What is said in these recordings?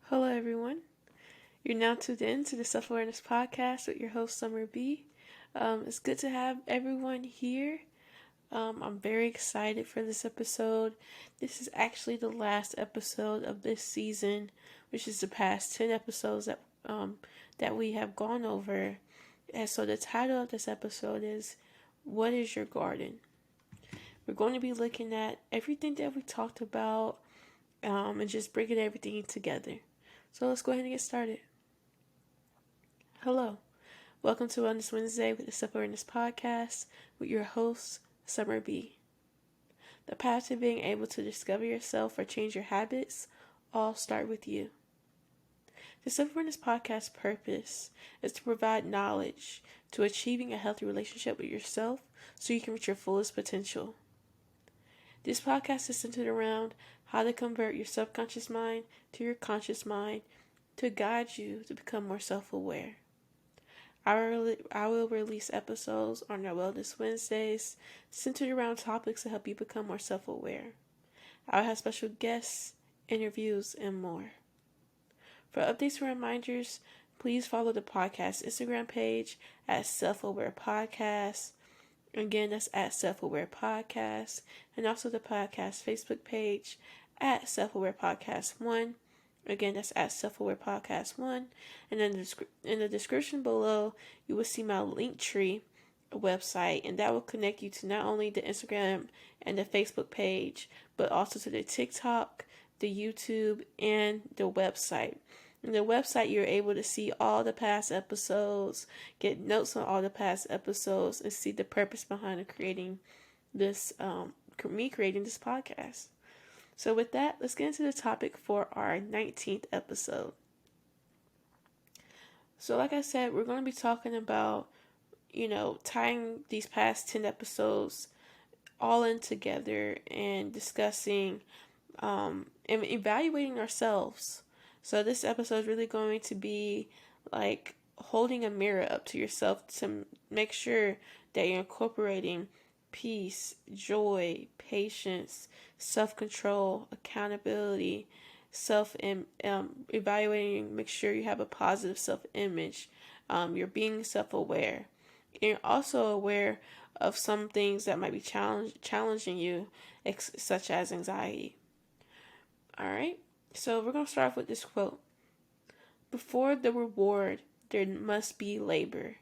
Hello, everyone. You're now tuned in to the Self Awareness Podcast with your host, Summer B. It's good to have everyone here. I'm very excited for this episode. This is actually the last episode of this season, which is the past 10 episodes that we have gone over. And so the title of this episode is What is Your Garden? We're going to be looking at everything that we talked about and just bringing everything together. So let's go ahead and get started. Hello. Welcome to Wellness Wednesday with the Self Awareness Podcast with your host, Summer B. The path to being able to discover yourself or change your habits all start with you. The Self Awareness Podcast purpose is to provide knowledge to achieving a healthy relationship with yourself so you can reach your fullest potential. This podcast is centered around how to convert your subconscious mind to your conscious mind to guide you to become more self-aware. I will release episodes on our Wellness Wednesdays centered around topics to help you become more self-aware. I'll have special guests, interviews, and more. For updates and reminders, please follow the podcast Instagram page at Self-Aware Podcast. Again, that's at Self-Aware Podcast. And also the podcast Facebook page at Self-Aware Podcast 1. Again, that's at Self-Aware Podcast 1. And then in the description below, you will see my Linktree website. And that will connect you to not only the Instagram and the Facebook page, but also to the TikTok, the YouTube, and the website. In the website, you're able to see all the past episodes, get notes on all the past episodes, and see the purpose behind creating this, creating this podcast. So with that, let's get into the topic for our 19th episode. So like I said, we're going to be talking about, tying these past 10 episodes all in together and discussing and evaluating ourselves. So this episode is really going to be like holding a mirror up to yourself to make sure that you're incorporating peace, joy, patience, self-control, accountability, evaluating, make sure you have a positive self-image. You're being self-aware. You're also aware of some things that might be challenging you, such as anxiety. All right. So we're going to start off with this quote. Before the reward, there must be labor.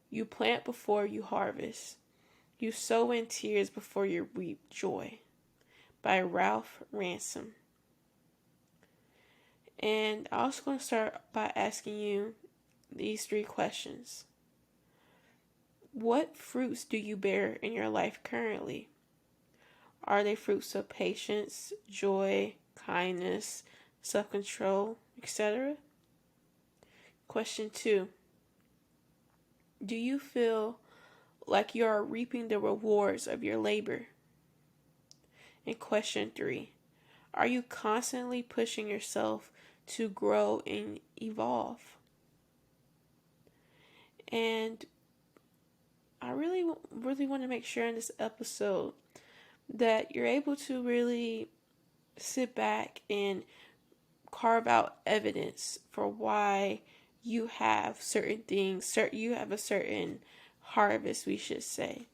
You plant before you harvest. You sow in tears before you reap joy. By Ralph Ransom. And I'm also going to start by asking you these 3 questions. What fruits do you bear in your life currently? Are they fruits of patience, joy, kindness, self-control, etc.? Question 2. Do you feel like you are reaping the rewards of your labor? And question 3. Are you constantly pushing yourself to grow and evolve? And I really want to make sure in this episode that you're able to really sit back and carve out evidence for why you have certain things, you have a certain harvest, we should say.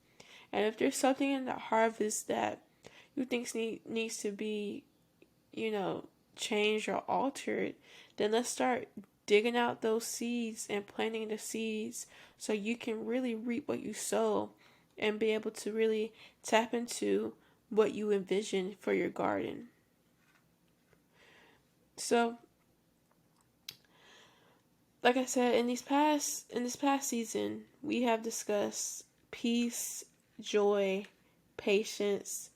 And if there's something in that harvest that you think needs to be, changed or altered, then let's start digging out those seeds and planting the seeds so you can really reap what you sow and be able to really tap into what you envision for your garden. So, like I said, in this past season, we have discussed peace, joy, patience,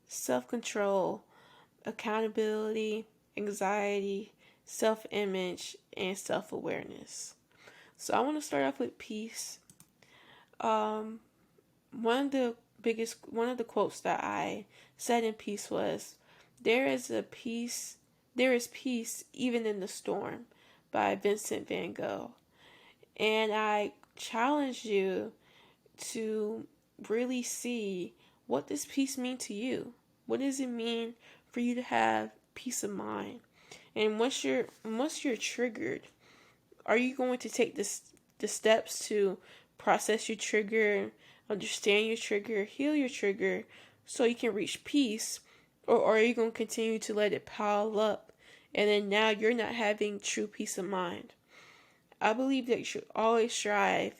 self-control, accountability, anxiety, self-image, and self-awareness. So I want to start off with peace. One of the quotes that I said in peace was, there is peace even in the storm, by Vincent van Gogh. And I challenge you to really see, what does peace mean to you? What does it mean for you to have peace of mind? And once you're triggered, are you going to take the steps to process your trigger, understand your trigger, heal your trigger, so you can reach peace? Or are you going to continue to let it pile up, and then now you're not having true peace of mind? I believe that you should always strive,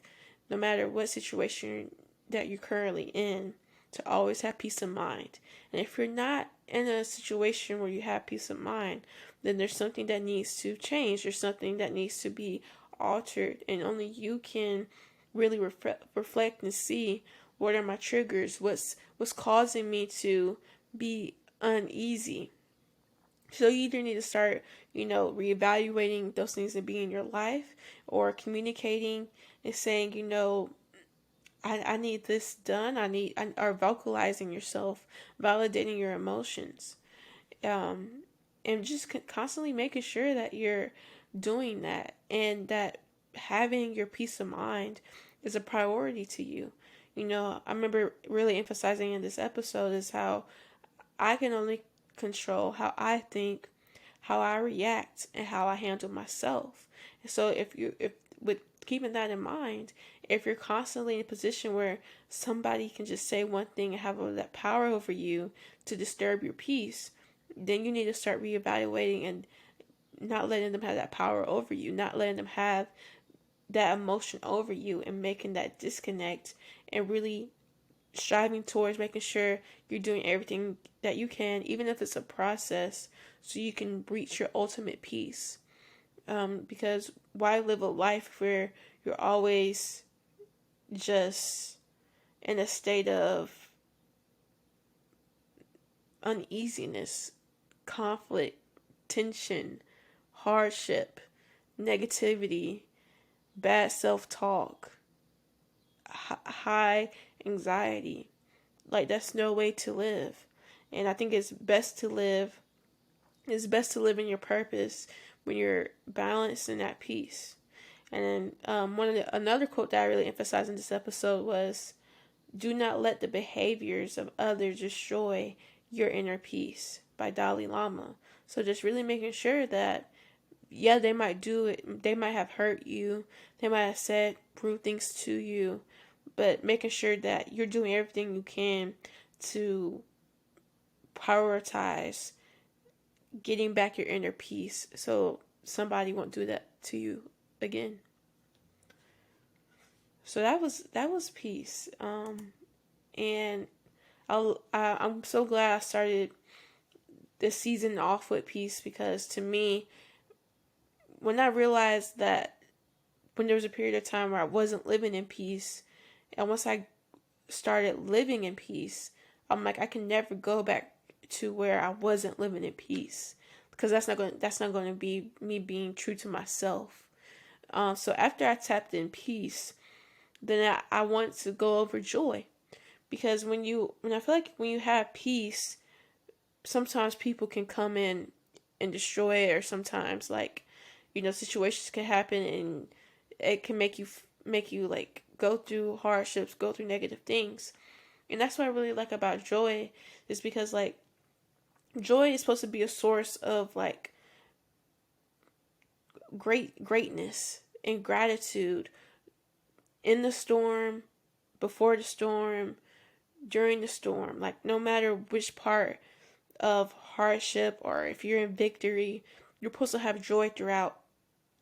no matter what situation that you're currently in, to always have peace of mind. And if you're not in a situation where you have peace of mind, then there's something that needs to change. There's something that needs to be altered. And only you can really reflect and see, what are my triggers? What's causing me to be uneasy? So you either need to start, reevaluating those things that be in your life, or communicating and saying, I need this done. Or vocalizing yourself, validating your emotions, and just constantly making sure that you're doing that, and that having your peace of mind is a priority to you. I remember really emphasizing in this episode is how I can only control how I think, how I react, and how I handle myself. And so if with keeping that in mind, if you're constantly in a position where somebody can just say one thing and have all that power over you to disturb your peace, then you need to start reevaluating and not letting them have that power over you, not letting them have that emotion over you, and making that disconnect, and really striving towards making sure you're doing everything that you can, even if it's a process, so you can reach your ultimate peace. Because why live a life where you're always just in a state of uneasiness, conflict, tension, hardship, negativity, bad self-talk, high anxiety? Like, that's no way to live. And I think it's best to live in your purpose when you're balanced and at peace. And then another quote that I really emphasized in this episode was, "Do not let the behaviors of others destroy your inner peace," by Dalai Lama. So just really making sure that, yeah, they might do it, they might have hurt you, they might have said rude things to you, but making sure that you're doing everything you can to prioritize getting back your inner peace, so somebody won't do that to you again. So that was peace. And I'm so glad I started this season off with peace, because to me, when I realized that, when there was a period of time where I wasn't living in peace, and once I started living in peace, I'm like, I can never go back to where I wasn't living in peace, because that's not going to be me being true to myself. So after I tapped in peace, then I want to go over joy, because when I feel like when you have peace, sometimes people can come in and destroy it, or sometimes, like, situations can happen, and it can make you like go through hardships, go through negative things. And that's what I really like about joy, is because, like, joy is supposed to be a source of, like, greatness and gratitude in the storm, before the storm, during the storm. Like, no matter which part of hardship, or if you're in victory, you're supposed to have joy throughout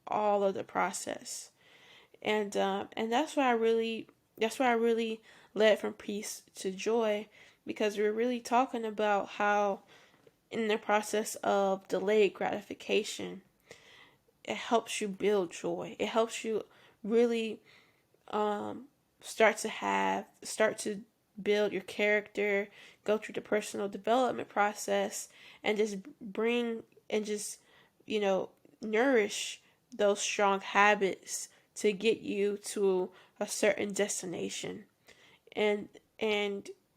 all of the process. And that's why I really led from peace to joy, because we're really talking about how, in the process of delayed gratification, it helps you build joy. It helps you really start to build your character, go through the personal development process, and just nourish those strong habits to get you to a certain destination. And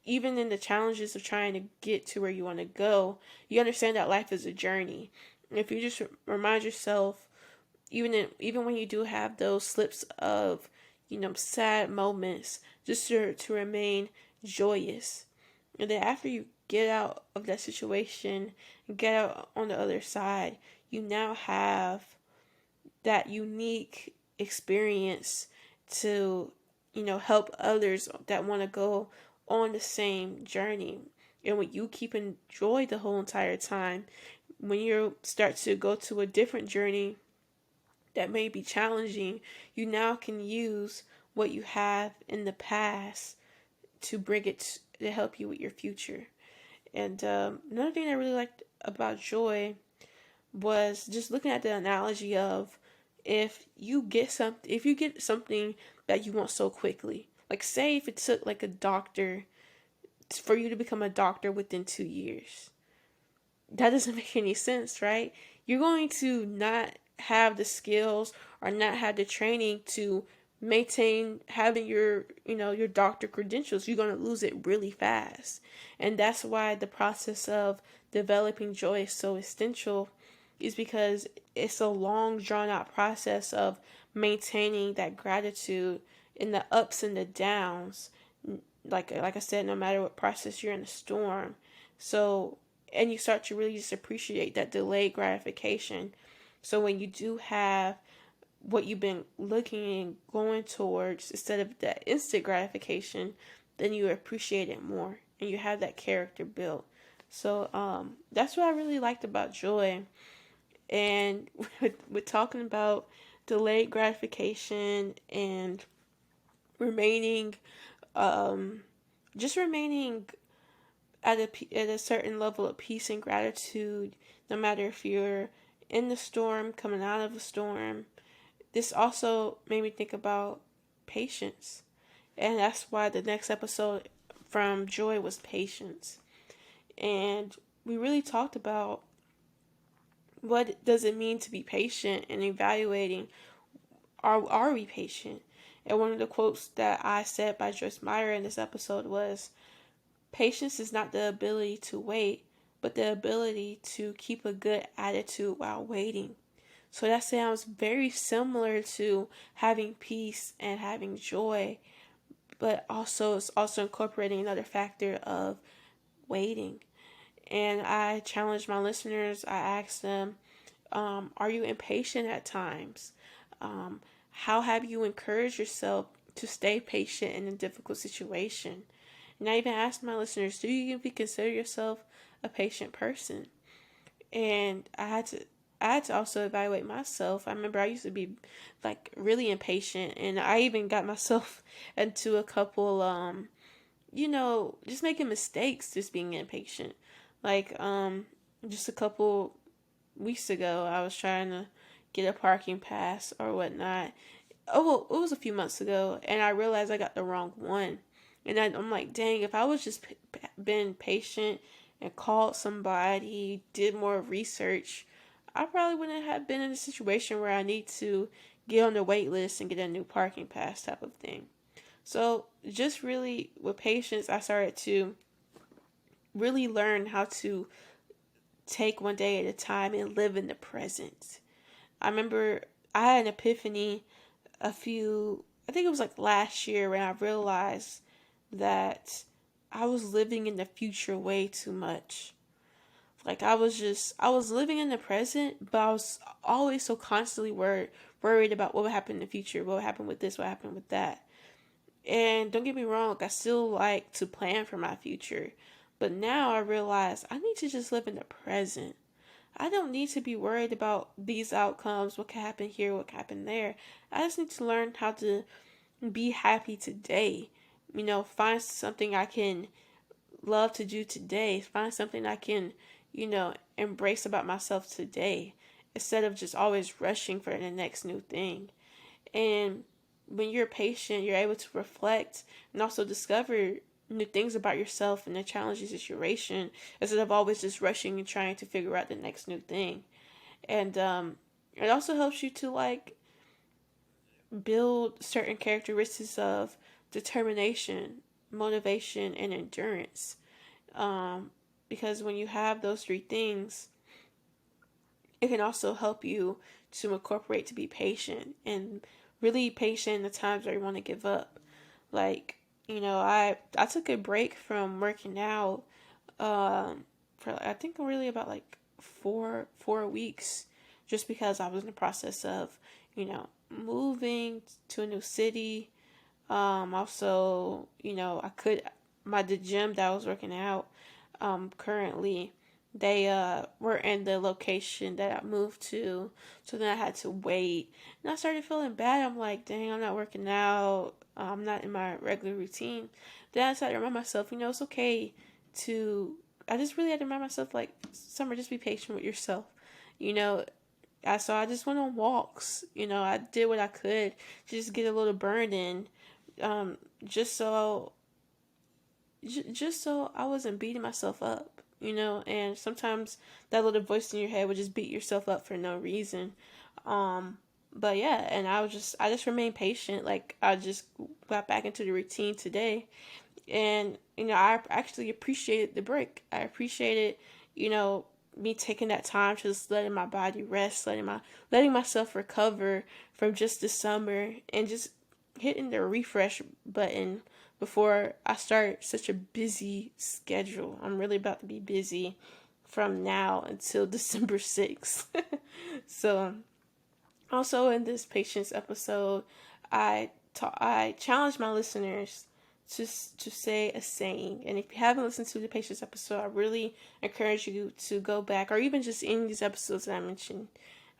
even in the challenges of trying to get to where you want to go, you understand that life is a journey. And if you just remind yourself, even when you do have those slips of, sad moments, just to remain joyous. And then after you get out of that situation and get out on the other side, you now have that unique experience to, help others that want to go on the same journey. And when you keep in joy the whole entire time, when you start to go to a different journey that may be challenging, you now can use what you have in the past to bring it to help you with your future. And another thing I really liked about joy was just looking at the analogy of if you get something that you want so quickly. Like say if it took like a doctor for you to become a doctor within 2 years. That doesn't make any sense, right? You're going to not have the skills or not have the training to maintain having your doctor credentials. You're going to lose it really fast. And that's why the process of developing joy is so essential, is because it's a long drawn out process of maintaining that gratitude in the ups and the downs. Like I said, no matter what process you're in a storm. So, and you start to really just appreciate that delayed gratification. So when you do have what you've been looking and going towards instead of that instant gratification, then you appreciate it more and you have that character built. So that's what I really liked about joy. And with talking about delayed gratification and remaining, just remaining at a certain level of peace and gratitude, no matter if you're in the storm, coming out of a storm. This also made me think about patience. And that's why the next episode from Joy was patience. And we really talked about what does it mean to be patient and evaluating are we patient? And one of the quotes that I said by Joyce Meyer in this episode was, patience is not the ability to wait, but the ability to keep a good attitude while waiting. So that sounds very similar to having peace and having joy, but also it's also incorporating another factor of waiting. And I challenged my listeners, I asked them, are you impatient at times? How have you encouraged yourself to stay patient in a difficult situation? And I even asked my listeners, do you even consider yourself a patient person? And I had to also evaluate myself. I remember I used to be like really impatient, and I even got myself into a couple just making mistakes, just being impatient. Like just a couple weeks ago I was trying to get a parking pass or whatnot. Oh well, it was a few months ago, and I realized I got the wrong one. And I'm like, dang, if I was just been patient and called somebody, did more research, I probably wouldn't have been in a situation where I need to get on the wait list and get a new parking pass type of thing. So just really with patience, I started to really learn how to take one day at a time and live in the present. I remember I had an epiphany I think it was like last year when I realized that I was living in the future way too much. Like I was living in the present, but I was always so constantly worried about what would happen in the future, what would happen with this, what happened with that. And don't get me wrong, like I still like to plan for my future. But now I realize I need to just live in the present. I don't need to be worried about these outcomes, what can happen here, what can happen there. I just need to learn how to be happy today. Find something I can love to do today. Find something I can, embrace about myself today instead of just always rushing for the next new thing. And when you're patient, you're able to reflect and also discover new things about yourself and the challenging situation instead of always just rushing and trying to figure out the next new thing. And it also helps you to like build certain characteristics of determination, motivation, and endurance. Because when you have those three things, it can also help you to incorporate to be patient and really patient in the times where you want to give up. Like, I took a break from working out for I think really about like four weeks, just because I was in the process of, moving to a new city. Also, the gym that I was working out, currently, they were in the location that I moved to, so then I had to wait, and I started feeling bad. I'm like, dang, I'm not working out. I'm not in my regular routine. Then I started to remind myself, it's okay to. I just really had to remind myself, like, Summer, just be patient with yourself. You know, I just went on walks. I did what I could to just get a little burn in, um, just so just so I wasn't beating myself up. And sometimes that little voice in your head would just beat yourself up for no reason. Um, but yeah, and I just remained patient. Like, I just got back into the routine today, and I actually appreciated the break. I appreciated, me taking that time to just letting my body rest, letting myself recover from just the summer, and just hitting the refresh button before I start such a busy schedule. I'm really about to be busy from now until December 6th. So, also in this patience episode, I challenge my listeners to say a saying. And if you haven't listened to the patience episode, I really encourage you to go back, or even just any of these episodes that I mentioned.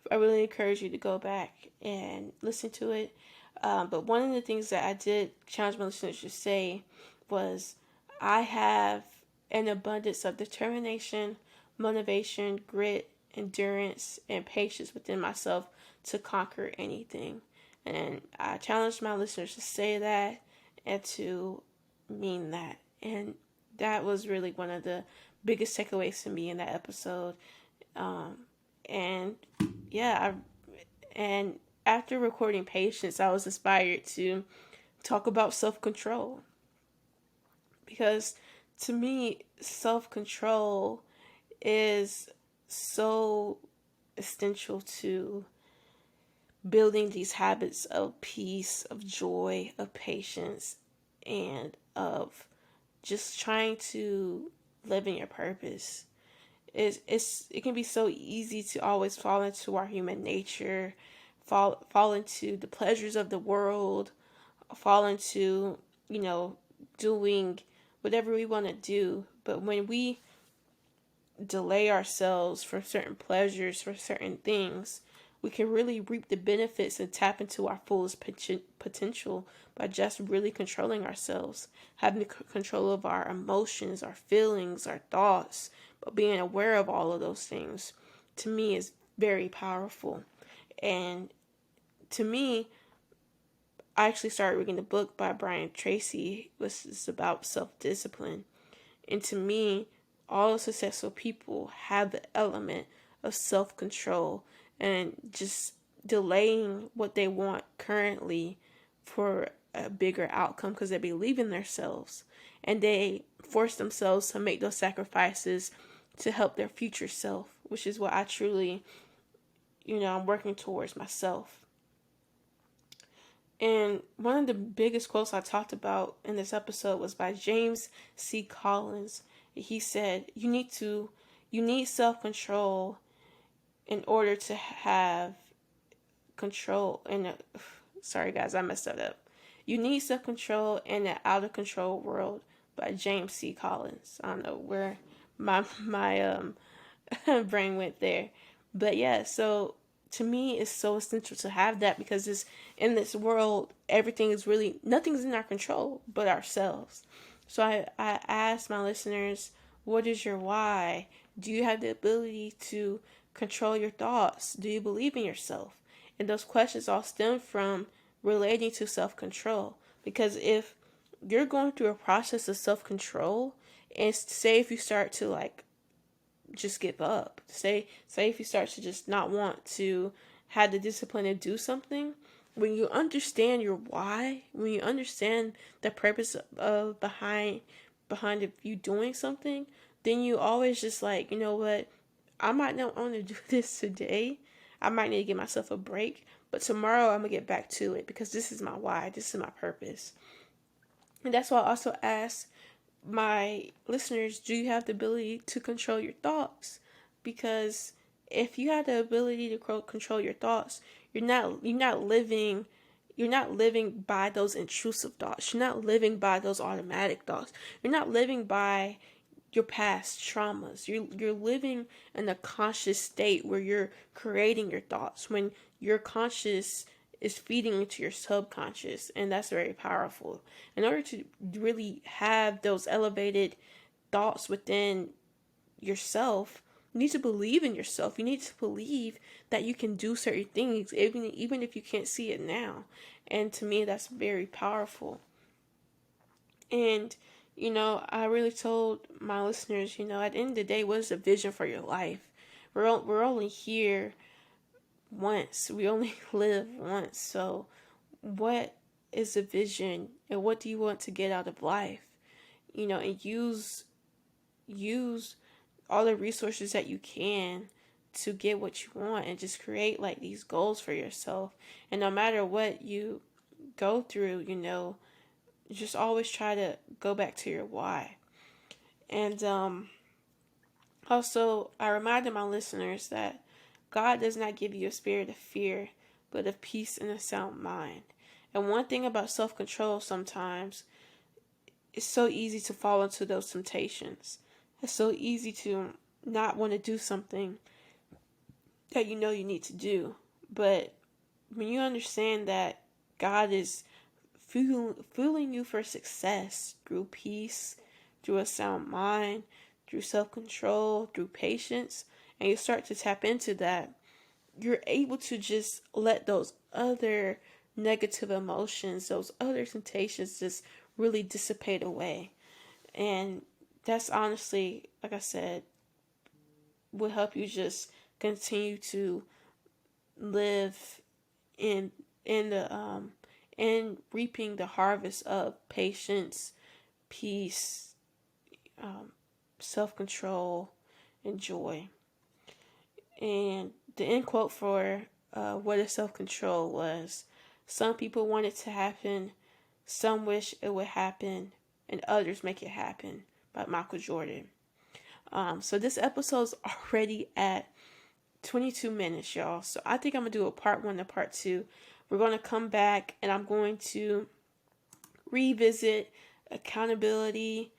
I really encourage you to go back and listen to it. But one of the things that I did challenge my listeners to say was, I have an abundance of determination, motivation, grit, endurance, and patience within myself to conquer anything. And I challenge my listeners to say that and to mean that. And that was really one of the biggest takeaways for me in that episode. Um, and yeah, and after recording Patience, I was inspired to talk about self control. Because to me, self control is so essential to building these habits of peace, of joy, of patience, and of just trying to live in your purpose. It can be so easy to always fall into our human nature, fall into the pleasures of the world, fall into, doing whatever we want to do. But when we delay ourselves for certain pleasures, for certain things, we can really reap the benefits and tap into our fullest potential by just really controlling ourselves, having control of our emotions, our feelings, our thoughts, but being aware of all of those things, to me, is very powerful. And to me, I actually started reading the book by Brian Tracy, which is about self-discipline. And to me, all successful people have the element of self control and just delaying what they want currently for a bigger outcome, because they believe in themselves and they force themselves to make those sacrifices to help their future self, which is what I truly, I'm working towards myself. And one of the biggest quotes I talked about in this episode was by James C. Collins. He said, you need self-control in order to have control in a, sorry guys, I messed that up. You need self-control in an out-of-control world, by James C. Collins. I don't know where my brain went there. But yeah, so to me, it's so essential to have that, because it's in this world, everything is really, nothing's in our control but ourselves. So I ask my listeners, what is your why? Do you have the ability to control your thoughts? Do you believe in yourself? And those questions all stem from relating to self-control. Because if you're going through a process of self-control, and say if you start to like just give up. Say if you start to just not want to have the discipline to do something, when you understand your why, when you understand the purpose of behind of you doing something, then you always just like, you know what, I might not want to do this today. I might need to give myself a break, but tomorrow I'm gonna get back to it, because this is my why, this is my purpose. And that's why I also ask my listeners, do you have the ability to control your thoughts? Because if you have the ability to control your thoughts, you're not living by those intrusive thoughts. You're not living by those automatic thoughts. You're not living by your past traumas. You're living in a conscious state where you're creating your thoughts, when your conscious is feeding into your subconscious, and that's very powerful. In order to really have those elevated thoughts within yourself, you need to believe in yourself. You need to believe that you can do certain things, even if you can't see it now. And to me, that's very powerful. And I really told my listeners, at the end of the day, what is the vision for your life? We're only here once. We only live once. So, what is the vision, and what do you want to get out of life? And use all the resources that you can to get what you want, and just create like these goals for yourself. And no matter what you go through, just always try to go back to your why. And also, I reminded my listeners that God does not give you a spirit of fear, but of peace and a sound mind. And one thing about self-control, sometimes it's so easy to fall into those temptations. It's so easy to not want to do something that you need to do. But when you understand that God is fueling you for success through peace, through a sound mind, through self-control, through patience, and you start to tap into that, you're able to just let those other negative emotions, those other temptations just really dissipate away. And that's honestly, like I said, will help you just continue to live in the in reaping the harvest of patience, peace, self-control, and joy. And the end quote for what is self-control was, some people want it to happen, some wish it would happen, and others make it happen, by Michael Jordan. So this episode's already at 22 minutes, y'all. So I think I'm going to do a part 1 and part 2. We're going to come back, and I'm going to revisit accountability,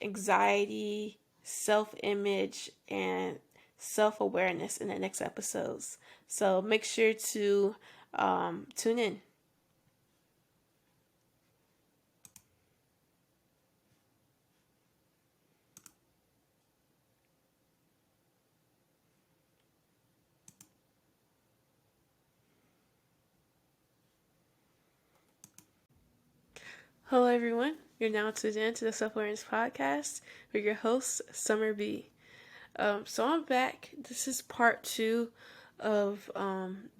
anxiety, self-image, and self-awareness in the next episodes. So make sure to tune in. Hello, everyone. You're now tuned in to the Self-Awareness Podcast with your host, Summer B. So I'm back. This is part 2 of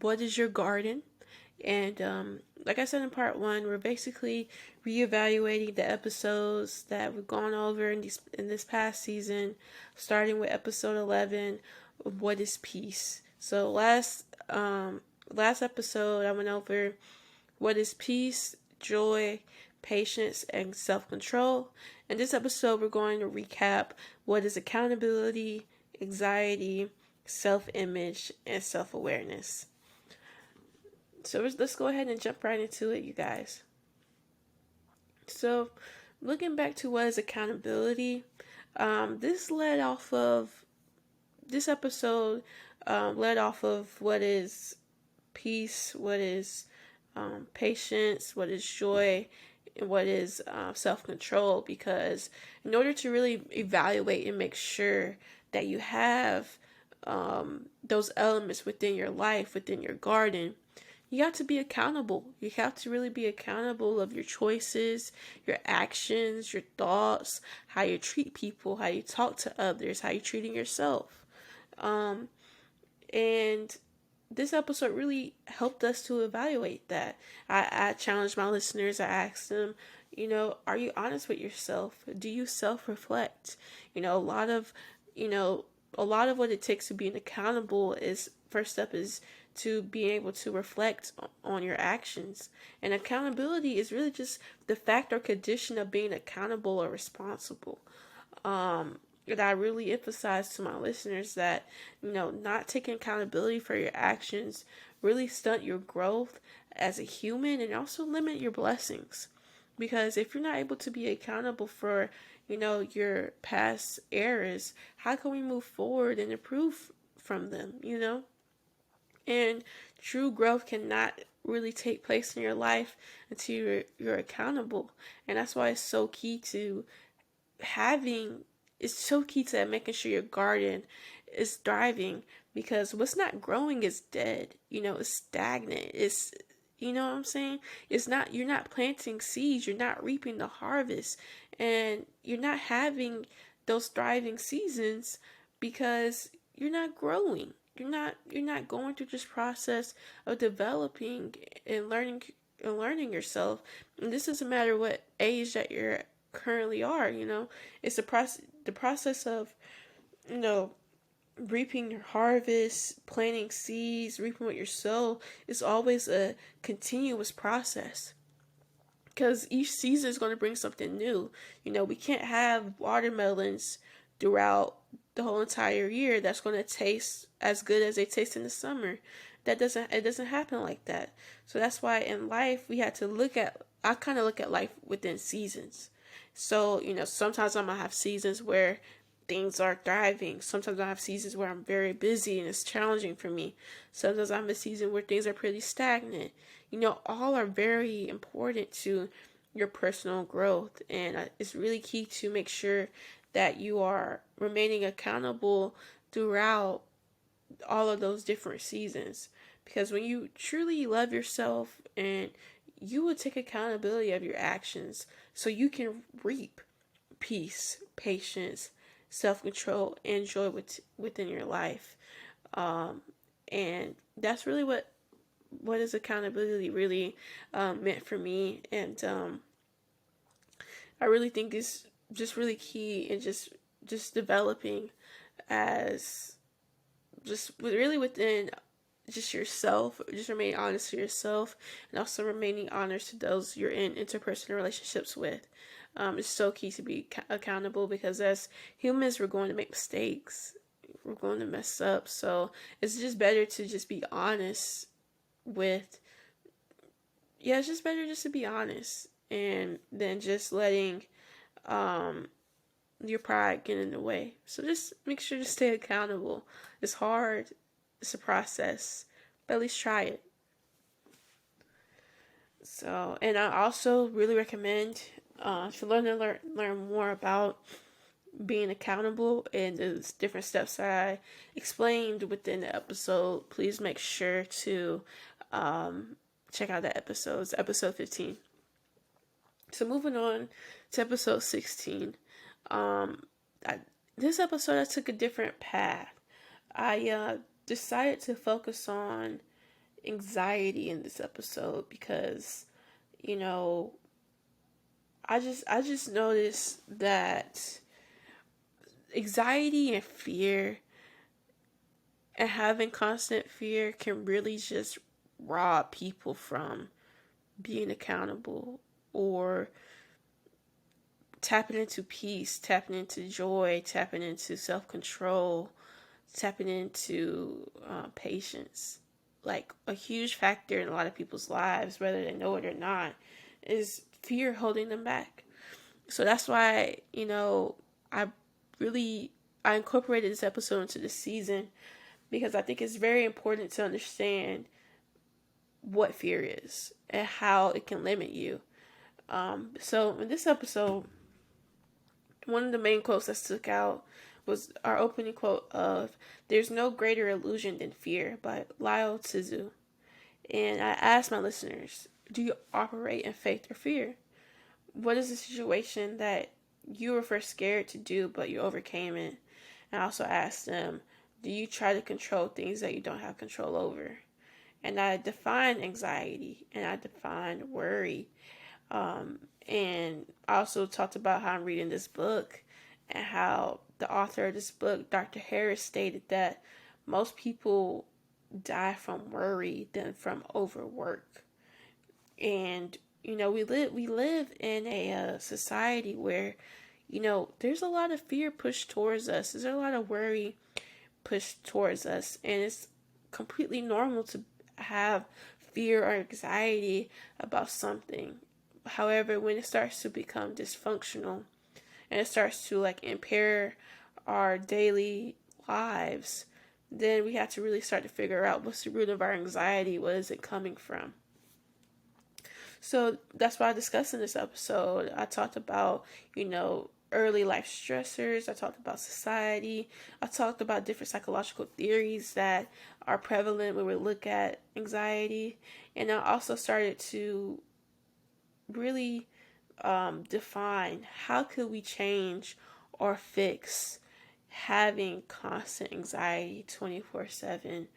What is Your Garden? And like I said in part 1, we're basically reevaluating the episodes that we've gone over in this past season, starting with episode 11 of What is Peace. So last episode, I went over what is peace, joy, patience, and self-control. In this episode, we're going to recap what is accountability, anxiety, self-image, and self-awareness. So let's go ahead and jump right into it, you guys. So, looking back to what is accountability, this episode led off of what is peace, what is patience, what is joy, and what is self-control. Because in order to really evaluate and make sure that you have those elements within your life, within your garden, you have to be accountable. You have to really be accountable of your choices, your actions, your thoughts, how you treat people, how you talk to others, how you're treating yourself. And this episode really helped us to evaluate that. I challenged my listeners. I asked them, are you honest with yourself? Do you self-reflect? A lot of what it takes to being accountable is, first step is to be able to reflect on your actions. And accountability is really just the fact or condition of being accountable or responsible. And I really emphasize to my listeners that, not taking accountability for your actions really stunt your growth as a human and also limit your blessings. Because if you're not able to be accountable for, your past errors, how can we move forward and improve from them? And true growth cannot really take place in your life until you're accountable. And that's why having it's so key to making sure your garden is thriving, because what's not growing is dead. It's stagnant. It's you know what I'm saying? You're not planting seeds, you're not reaping the harvest, and you're not having those thriving seasons because you're not growing. You're not going through this process of developing and learning yourself. And this doesn't matter what age that you're currently are. It's the process of, you know, reaping your harvest, planting seeds, reaping what you sow is always a continuous process. Because each season is going to bring something new. We can't have watermelons throughout the whole entire year that's going to taste as good as they taste in the summer. It doesn't happen like that. So that's why in life I kind of look at life within seasons. So, sometimes I'm going to have seasons where things are thriving. Sometimes I have seasons where I'm very busy and it's challenging for me. Sometimes I'm a season where things are pretty stagnant. All are very important to your personal growth. And it's really key to make sure that you are remaining accountable throughout all of those different seasons. Because when you truly love yourself, and you will take accountability of your actions so you can reap peace, patience, self-control, and joy within your life. And that's really what is accountability really meant for me. And I really think it's just really key in just developing as just really within just yourself, just remain honest to yourself, and also remaining honest to those you're in interpersonal relationships with. It's so key to be accountable, because as humans, we're going to make mistakes. We're going to mess up. So it's just better to just be honest it's just better just to be honest, and then just letting your pride get in the way. So just make sure to stay accountable. It's hard. It's a process, but at least try it. So, and I also really recommend, if you learn more about being accountable and the different steps that I explained within the episode, please make sure to check out that episode. It's episode 15. So moving on to episode 16. This episode I took a different path. I decided to focus on anxiety in this episode because, I just noticed that anxiety and fear and having constant fear can really just rob people from being accountable, or tapping into peace, tapping into joy, tapping into self-control, tapping into patience. Like, a huge factor in a lot of people's lives, whether they know it or not, is fear holding them back. So that's why, I I incorporated this episode into this season, because I think it's very important to understand what fear is and how it can limit you. So in this episode, one of the main quotes I took out was our opening quote of "There's no greater illusion than fear" by Lao Tzu. And I asked my listeners, do you operate in faith or fear? What is the situation that you were first scared to do but you overcame it? And I also asked them, do you try to control things that you don't have control over? And I defined anxiety and I defined worry. And I also talked about how I'm reading this book and how the author of this book, Dr. Harris, stated that most people die from worry than from overwork. And we live in a society where there's a lot of fear pushed towards us. There's a lot of worry pushed towards us, and it's completely normal to have fear or anxiety about something. However, when it starts to become dysfunctional and it starts to like impair our daily lives, then we have to really start to figure out what's the root of our anxiety. What is it coming from? So that's what I discussed in this episode. I talked about, early life stressors. I talked about society. I talked about different psychological theories that are prevalent when we look at anxiety. And I also started to really define how could we change or fix having constant anxiety 24/7.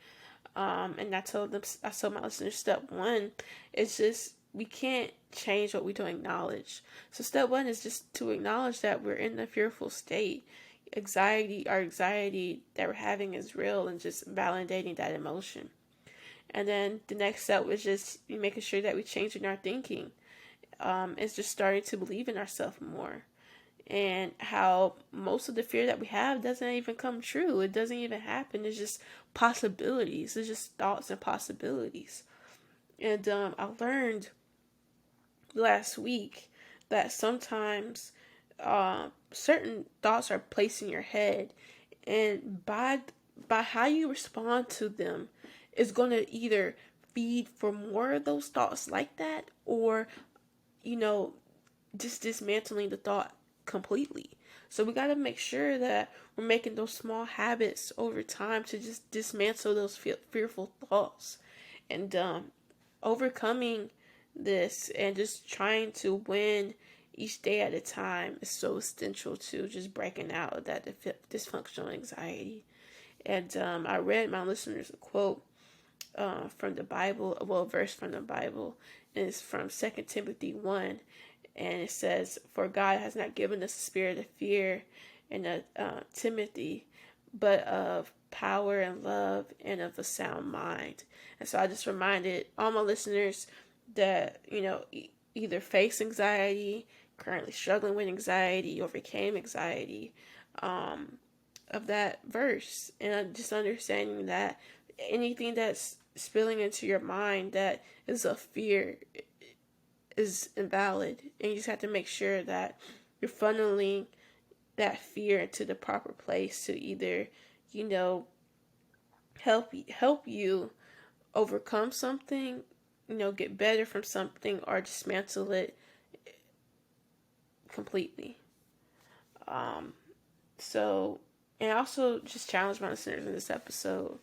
And I told my listeners, step one is just we can't change what we don't acknowledge. So step one is just to acknowledge that we're in a fearful state. Our anxiety that we're having is real, and just validating that emotion. And then the next step was just making sure that we change in our thinking. It's just starting to believe in ourselves more. And how most of the fear that we have doesn't even come true. It doesn't even happen. It's just possibilities. It's just thoughts and possibilities. And I learned last week that sometimes certain thoughts are placed in your head, and by how you respond to them is going to either feed for more of those thoughts like that, or just dismantling the thought completely. So we got to make sure that we're making those small habits over time to just dismantle those fearful thoughts, and overcoming this and just trying to win each day at a time is so essential to just breaking out of that dysfunctional anxiety. And I read my listeners a quote from the Bible, a verse from the Bible, and it's from 2 Timothy 1, and it says, "For God has not given us a spirit of fear and timidity, but of power and love and of a sound mind." And so I just reminded all my listeners that, either face anxiety, currently struggling with anxiety, overcame anxiety, of that verse. And just understanding that anything that's spilling into your mind that is a fear is invalid. And you just have to make sure that you're funneling that fear into the proper place to either, help you overcome something, get better from something, or dismantle it completely. So, and I also just challenge my listeners in this episode.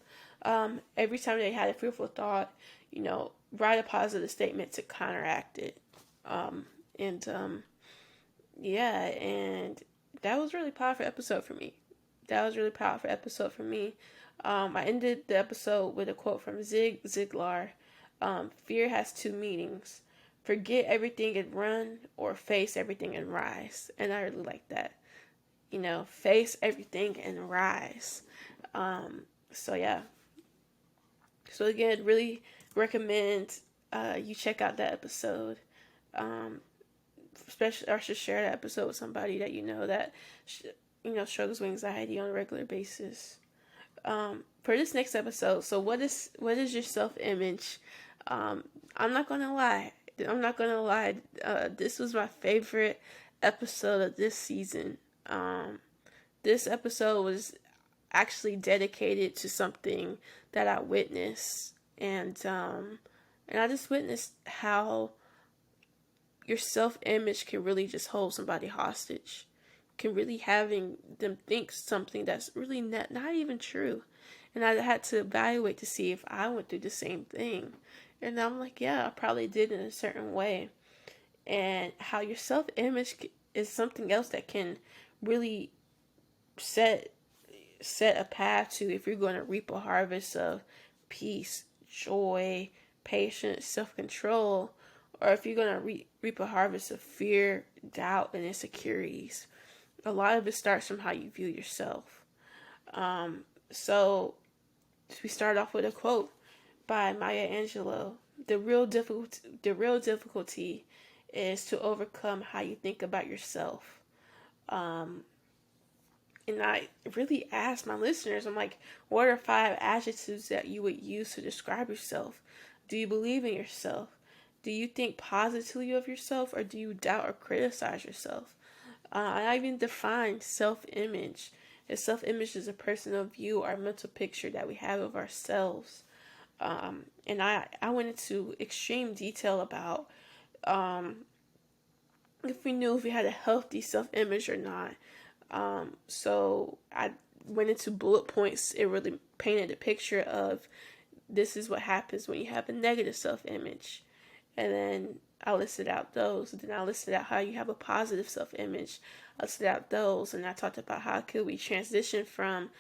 Every time they had a fearful thought, write a positive statement to counteract it. And yeah, and that was really powerful episode for me. I ended the episode with a quote from Zig Ziglar. Fear has two meanings: forget everything and run, or face everything and rise. And I really like that. Face everything and rise. So yeah. So again, really recommend you check out that episode. Especially, or should share that episode with somebody that that struggles with anxiety on a regular basis. For this next episode, so what is your self-image? I'm not gonna lie. This was my favorite episode of this season. This episode was actually dedicated to something that I witnessed, and I just witnessed how your self-image can really just hold somebody hostage, can really having them think something that's really not even true. And I had to evaluate to see if I went through the same thing. And I'm like, yeah, I probably did in a certain way. And how your self-image is something else that can really set a path to if you're going to reap a harvest of peace, joy, patience, self-control, or if you're going to reap a harvest of fear, doubt, and insecurities. A lot of it starts from how you view yourself. So we start off with a quote by Maya Angelou. The real difficulty is to overcome how you think about yourself. And I really asked my listeners, I'm like, what are 5 adjectives that you would use to describe yourself? Do you believe in yourself? Do you think positively of yourself, or do you doubt or criticize yourself? I even defined self-image. And self-image is a personal view or mental picture that we have of ourselves. And I went into extreme detail about if we knew if we had a healthy self-image or not. So I went into bullet points. It really painted a picture of this is what happens when you have a negative self-image. And then I listed out those. Then I listed out how you have a positive self-image. I listed out those, and I talked about how could we transition from,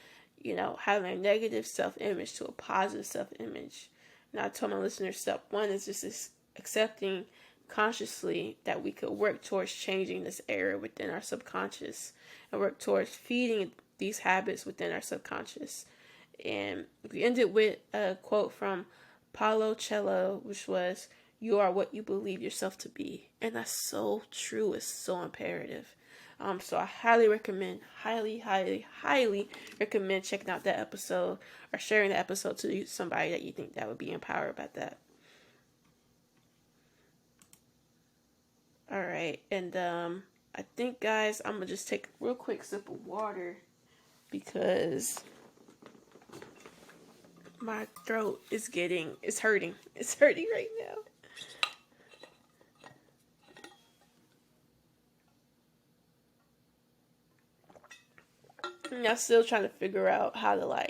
having a negative self-image to a positive self-image. And I told my listeners, step one is just accepting consciously that we could work towards changing this error within our subconscious and work towards feeding these habits within our subconscious. And we ended with a quote from Paulo Coelho, which was, "You are what you believe yourself to be." And that's so true. It's so imperative. So I highly recommend, highly recommend checking out that episode or sharing the episode to somebody that you think that would be empowered by that. All right, and I think, guys, I'm gonna just take a real quick sip of water because my throat is hurting. It's hurting right now. And I'm still trying to figure out how to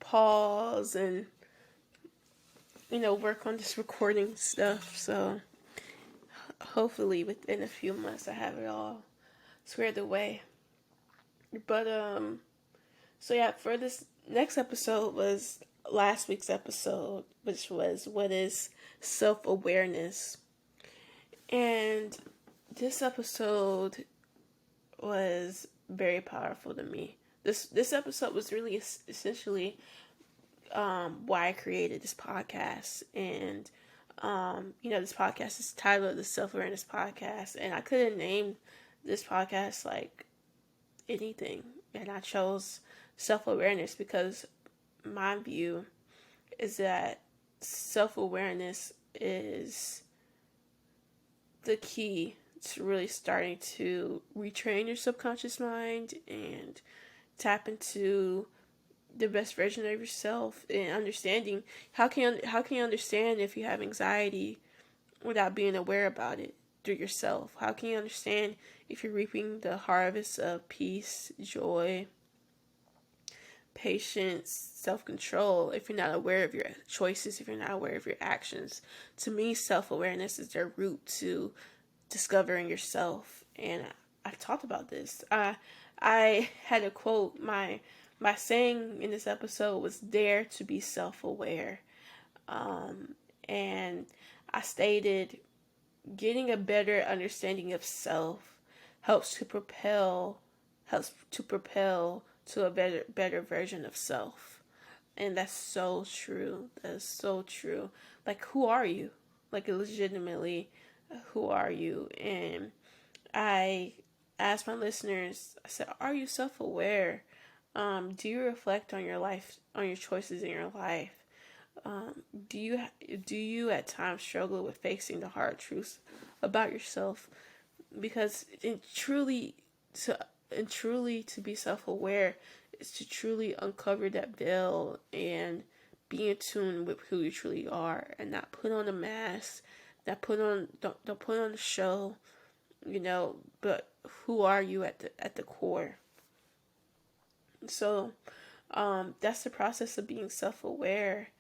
pause and work on this recording stuff. So hopefully within a few months I have it all squared away. But so yeah, for this next episode was last week's episode, which was what is self-awareness. And this episode was very powerful to me. This episode was really essentially why I created this podcast. And this podcast is titled the Self-Awareness Podcast, and I could have named this podcast like anything, and I chose self-awareness because my view is that self-awareness is the key to really starting to retrain your subconscious mind and tap into the best version of yourself, and understanding how can you understand if you have anxiety without being aware about it through yourself? How can you understand if you're reaping the harvest of peace, joy, patience, self-control if you're not aware of your choices, if you're not aware of your actions? To me, self-awareness is their route to discovering yourself. And I talked about this. I had a quote. My saying in this episode was "Dare to be self-aware," and I stated, getting a better understanding of self helps to propel to a better version of self. And that's so true. That is so true. Like, who are you? Like, legitimately, who are you? And I asked my listeners, I said, are you self-aware? Do you reflect on your life, on your choices in your life? Do you at times struggle with facing the hard truths about yourself? Because truly to be self-aware is to truly uncover that veil and be in tune with who you truly are, and not put on a mask, not put on don't put on a show, but who are you at the core? So that's the process of being self-aware.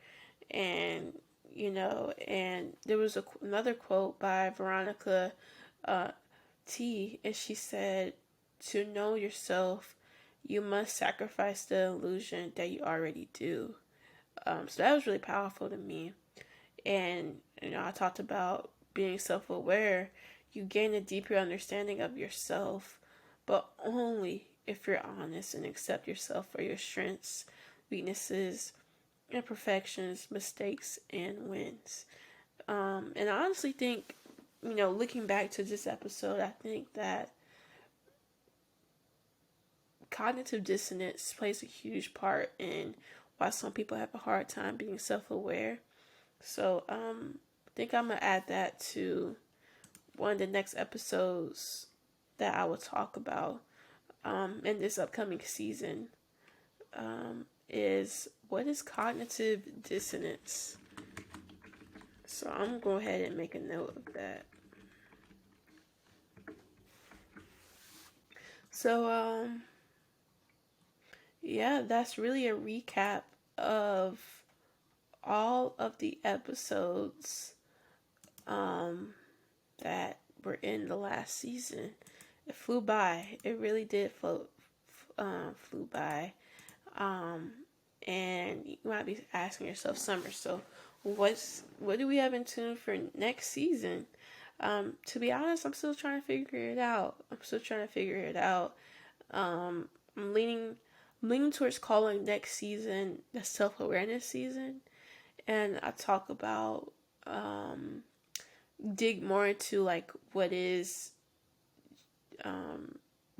And and there was another quote by Veronica T, and she said, to know yourself, you must sacrifice the illusion that you already do. So that was really powerful to me. And I talked about being self-aware. You gain a deeper understanding of yourself, but only if you're honest and accept yourself for your strengths, weaknesses, imperfections, mistakes, and wins. And I honestly think, looking back to this episode, I think that cognitive dissonance plays a huge part in why some people have a hard time being self-aware. So I think I'm gonna add that to one of the next episodes that I will talk about in this upcoming season. Is what is cognitive dissonance? So I'm gonna go ahead and make a note of that. So yeah, that's really a recap of all of the episodes that were in the last season. It flew by. It really did flew by. And you might be asking yourself, Summer, so what do we have in tune for next season? To be honest, I'm still trying to figure it out. I'm leaning towards calling next season the self-awareness season, and I talk about dig more into like what does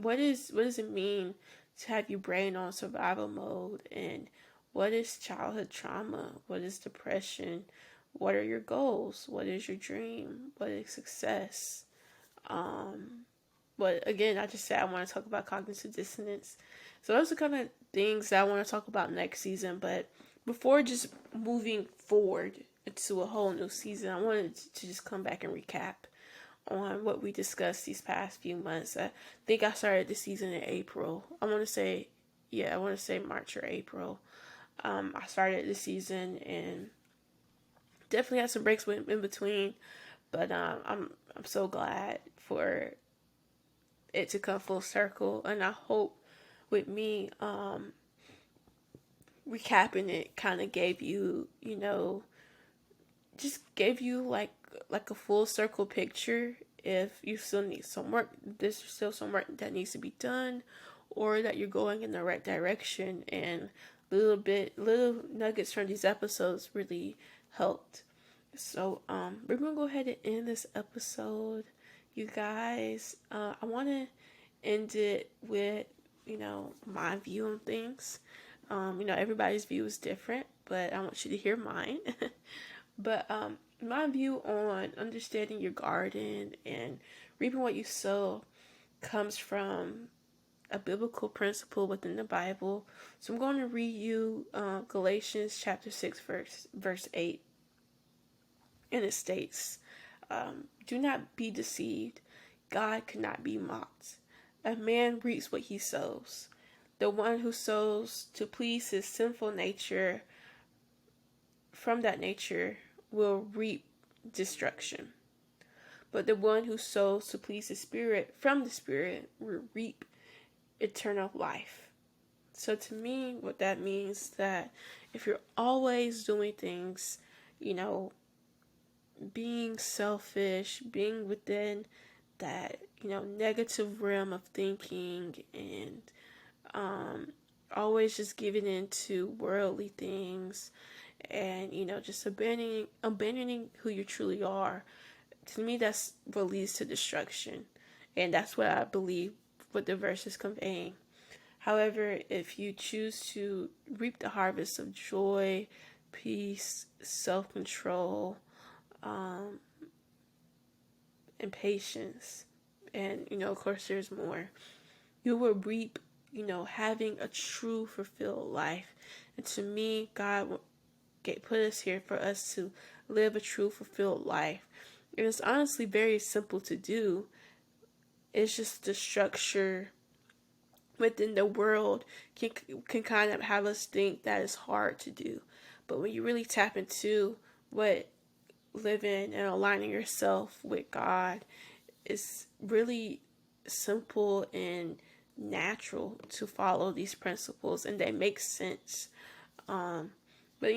it mean to have your brain on survival mode, and what is childhood trauma, what is depression, what are your goals, what is your dream, what is success. But again, I just said I want to talk about cognitive dissonance. So those are kind of things that I want to talk about next season. But before just moving forward into a whole new season, I wanted to just come back and recap on what we discussed these past few months. I think I started the season in April. I want to say March or April. I started the season and definitely had some breaks in between, but I'm so glad for it to come full circle, and I hope with me recapping it kind of gave you, just gave you like a full circle picture. If you still need some work, there's still some work that needs to be done, or that you're going in the right direction, and little nuggets from these episodes really helped. So we're gonna go ahead and end this episode, you guys. I want to end it with my view on things. Everybody's view is different, but I want you to hear mine. But my view on understanding your garden and reaping what you sow comes from a biblical principle within the Bible. So I'm going to read you Galatians chapter 6, verse 8. And it states, do not be deceived. God cannot be mocked. A man reaps what he sows. The one who sows to please his sinful nature, from that nature will reap destruction. But the one who sows to please the Spirit, from the Spirit will reap eternal life. So to me, what that means is that if you're always doing things, being selfish, being within that, negative realm of thinking, and always just giving into worldly things, and just abandoning who you truly are, to me that's what leads to destruction. And that's what I believe what the verse is conveying. However, if you choose to reap the harvest of joy, peace, self-control, and patience, and of course there's more, you will reap having a true fulfilled life. And to me, God put us here for us to live a true fulfilled life. And it's honestly very simple to do. It's just the structure within the world can kind of have us think that it's hard to do. But when you really tap into what living and aligning yourself with God is really simple and natural to follow these principles, and they make sense. But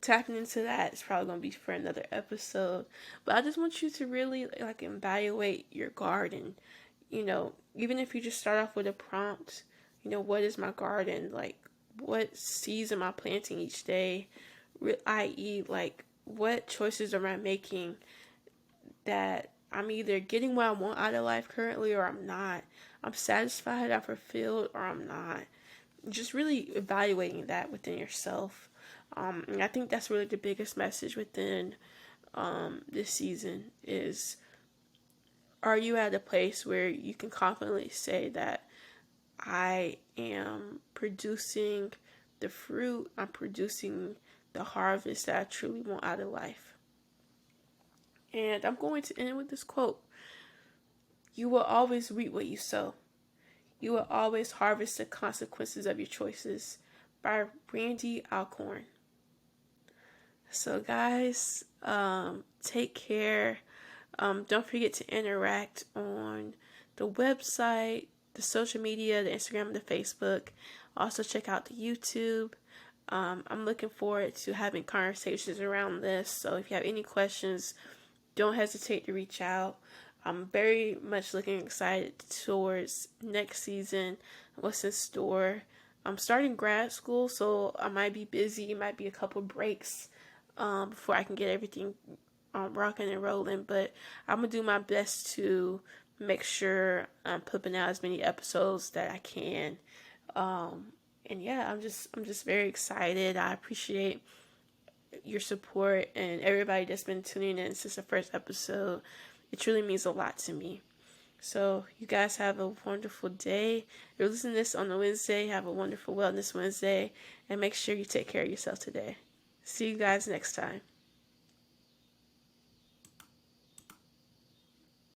tapping into that is probably going to be for another episode. But I just want you to really evaluate your garden. Even if you just start off with a prompt, what is my garden? Like, what seeds am I planting each day? I.e., what choices am I making that I'm either getting what I want out of life currently, or I'm not. I'm satisfied, I'm fulfilled, or I'm not. Just really evaluating that within yourself. And I think that's really the biggest message within this season is, are you at a place where you can confidently say that I am producing the fruit, I'm producing the harvest that I truly want out of life? And I'm going to end with this quote: you will always reap what you sow. You will always harvest the consequences of your choices, by Randy Alcorn. So, guys, take care. Don't forget to interact on the website, the social media, the Instagram, the Facebook. Also, check out the YouTube. I'm looking forward to having conversations around this. So, if you have any questions, don't hesitate to reach out. I'm very much looking excited towards next season, what's in store. I'm starting grad school, so I might be busy. It might be a couple breaks before I can get everything rocking and rolling. But I'm gonna do my best to make sure I'm putting out as many episodes that I can. And yeah, I'm just very excited. I appreciate your support and everybody that's been tuning in since the first episode. It truly means a lot to me. So you guys have a wonderful day. If you're listening to this on a Wednesday, have a wonderful Wellness Wednesday, and make sure you take care of yourself today. See you guys next time.